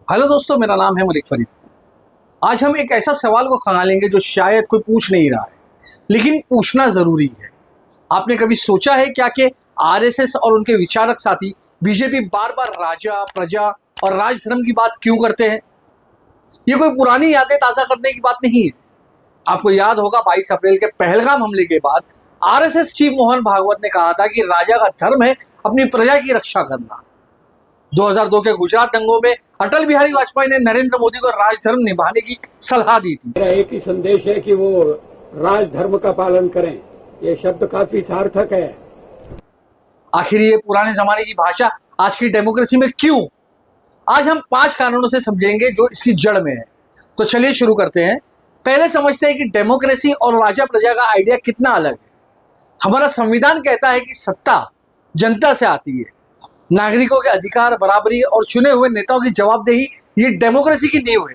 Hello दोस्तों, मेरा नाम है मलिक फरीद। आज हम एक ऐसा सवाल को खंगालेंगे जो शायद कोई पूछ नहीं रहा है, लेकिन पूछना जरूरी है। आपने कभी सोचा है क्या कि आरएसएस और उनके विचारक साथी बीजेपी बार बार राजा, प्रजा और राजधर्म की बात क्यों करते हैं? ये कोई पुरानी यादें ताजा करने की बात नहीं है। आपको याद होगा 22 अप्रैल के पहलगाम हमले के बाद आरएसएस चीफ मोहन भागवत ने कहा था कि राजा का धर्म है अपनी प्रजा की रक्षा करना। 2002 के गुजरात दंगों में अटल बिहारी वाजपेयी ने नरेंद्र मोदी को राजधर्म निभाने की सलाह दी थी। मेरा एक ही संदेश है कि वो राजधर्म का पालन करें। ये शब्द काफी सार्थक है। आखिर ये पुराने जमाने की भाषा आज की डेमोक्रेसी में क्यों? आज हम 5 कारणों से समझेंगे जो इसकी जड़ में है। तो चलिए शुरू करते हैं। पहले समझते हैं कि डेमोक्रेसी और राजा प्रजा का आइडिया कितना अलग है। हमारा संविधान कहता है कि सत्ता जनता से आती है। नागरिकों के अधिकार, बराबरी और चुने हुए नेताओं की जवाबदेही, ये डेमोक्रेसी की नींव है।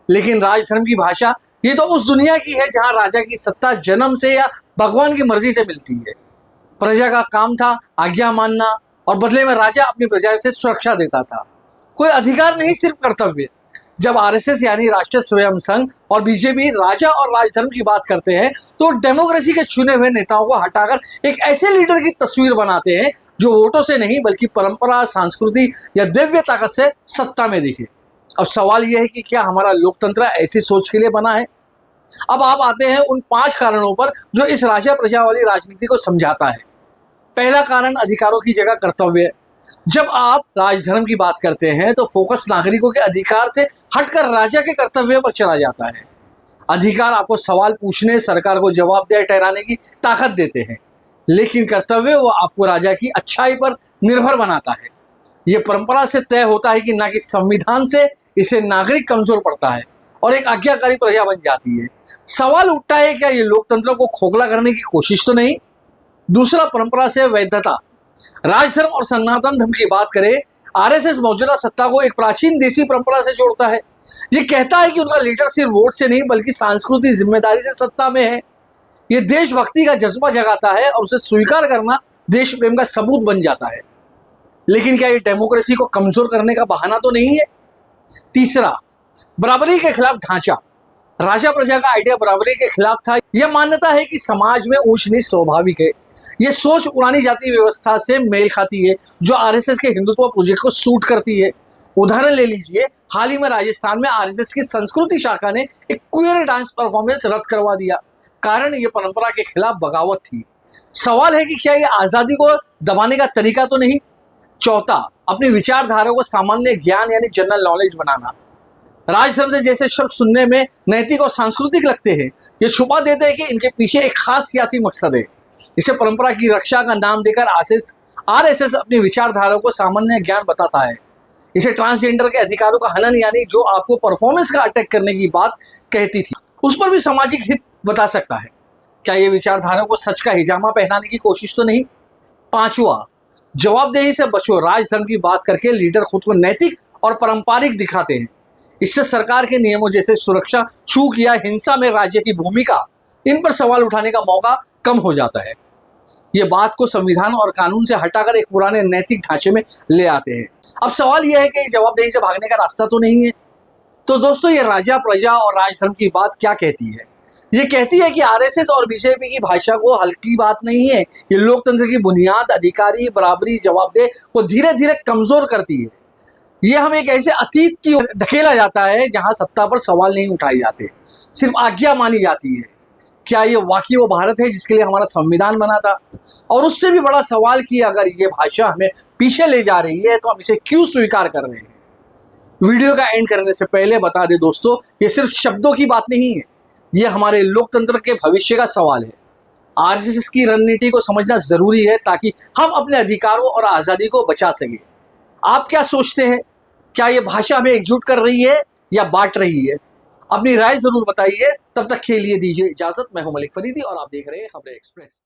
लेकिन राजधर्म की भाषा ये तो उस दुनिया की है जहां राजा की सत्ता जन्म से या भगवान की मर्जी से मिलती है। प्रजा का काम था आज्ञा मानना और बदले में राजा अपनी प्रजा से सुरक्षा देता था। कोई अधिकार नहीं, सिर्फ कर्तव्य। जब आरएसएस यानी राष्ट्रीय स्वयं संघ और बीजेपी राजा और राजधर्म की बात करते हैं तो डेमोक्रेसी के चुने हुए नेताओं को हटाकर एक ऐसे लीडर की तस्वीर बनाते हैं जो वोटों से नहीं बल्कि परंपरा, संस्कृति या दिव्य ताकत से सत्ता में दिखे। अब सवाल यह है कि क्या हमारा लोकतंत्र ऐसी सोच के लिए बना है? अब आप आते हैं उन 5 कारणों पर जो इस राजा प्रजा वाली राजनीति को समझाता है। पहला कारण अधिकारों की जगह कर्तव्य है। जब आप राजधर्म की बात करते हैं तो फोकस नागरिकों के अधिकार से हटकर राजा के कर्तव्य पर चला जाता है। अधिकार आपको सवाल पूछने, सरकार को जवाबदेह ठहराने की ताकत देते हैं, लेकिन कर्तव्य वो आपको राजा की अच्छाई पर निर्भर बनाता है। ये परंपरा से तय होता है कि ना कि संविधान से। इसे नागरिक कमजोर पड़ता है और एक आज्ञाकारी प्रजा बन जाती है। सवाल उठता है, क्या ये लोकतंत्र को खोखला करने की कोशिश तो नहीं? दूसरा, परंपरा से वैधता। राजधर्म और सनातन धर्म की बात करें, आरएसएस मौजूदा सत्ता को एक प्राचीन देसी परंपरा से जोड़ता है। ये कहता है कि उनका लीडर सिर्फ वोट से नहीं बल्कि सांस्कृतिक जिम्मेदारी से सत्ता में है। ये देशभक्ति का जज्बा जगाता है और उसे स्वीकार करना देश प्रेम का सबूत बन जाता है। लेकिन क्या ये डेमोक्रेसी को कमजोर करने का बहाना तो नहीं है? तीसरा, बराबरी के खिलाफ ढांचा। राजा प्रजा का आइडिया बराबरी के खिलाफ था। यह मान्यता है कि समाज में ऊंच नीच स्वाभाविक है। यह सोच पुरानी जाति व्यवस्था से मेल खाती है जो आरएसएस के हिंदुत्व प्रोजेक्ट को सूट करती है। उदाहरण ले लीजिए, हाल ही में राजस्थान में आरएसएस की संस्कृति शाखा ने एक क्वेयर डांस परफॉर्मेंस रद्द करवा दिया। कारण ये परंपरा के खिलाफ बगावत थी। सवाल है कि क्या ये आजादी को दबाने का तरीका तो नहीं? चौथा, अपनी विचारधारा को सामान्य ज्ञान यानी जनरल नॉलेज बनाना। राजधर्म से जैसे शब्द सुनने में नैतिक और सांस्कृतिक लगते हैं, ये छुपा देते हैं कि इनके पीछे एक खास सियासी मकसद है। इसे परंपरा की रक्षा का नाम देकर आरएसएस अपनी विचारधारा को सामान्य ज्ञान बताता है। इसे ट्रांसजेंडर के अधिकारों का हनन यानी जो आपको परफॉर्मेंस का अटैक करने की बात कहती थी, उस पर भी सामाजिक हित बता सकता है। क्या ये विचारधारा को सच का हिजामा पहनाने की कोशिश तो नहीं? पांचवा, जवाबदेही से बचो। राजधर्म की बात करके लीडर खुद को नैतिक और पारंपरिक दिखाते हैं। इससे सरकार के नियमों जैसे सुरक्षा, छूट या हिंसा में राज्य की भूमिका, इन पर सवाल उठाने का मौका कम हो जाता है। ये बात को संविधान और कानून से हटाकर एक पुराने नैतिक ढांचे में ले आते हैं। अब सवाल यह है कि जवाबदेही से भागने का रास्ता तो नहीं है? तो दोस्तों, ये राजा प्रजा और राजधर्म की बात क्या कहती है? ये कहती है कि आरएसएस और बीजेपी की भाषा को हल्की बात नहीं है। ये लोकतंत्र की बुनियाद, अधिकारी, बराबरी, जवाबदेह को धीरे धीरे कमजोर करती है। ये हमें एक ऐसे अतीत की ओर धकेला जाता है जहां सत्ता पर सवाल नहीं उठाए जाते, सिर्फ आज्ञा मानी जाती है। क्या ये वाकई वो भारत है जिसके लिए हमारा संविधान बना था? और उससे भी बड़ा सवाल कि अगर ये भाषा हमें पीछे ले जा रही है तो हम इसे क्यों स्वीकार कर रहे हैं? वीडियो का एंड करने से पहले बता दें दोस्तों, ये सिर्फ शब्दों की बात नहीं है, ये हमारे लोकतंत्र के भविष्य का सवाल है। आरएसएस की रणनीति को समझना जरूरी है ताकि हम अपने अधिकारों और आजादी को बचा सके। आप क्या सोचते हैं? क्या ये भाषा हमें एकजुट कर रही है या बांट रही है? अपनी राय जरूर बताइए। तब तक के लिए दीजिए इजाजत। मैं हूं मलिक फरीदी और आप देख रहे हैं खबरें एक्सप्रेस।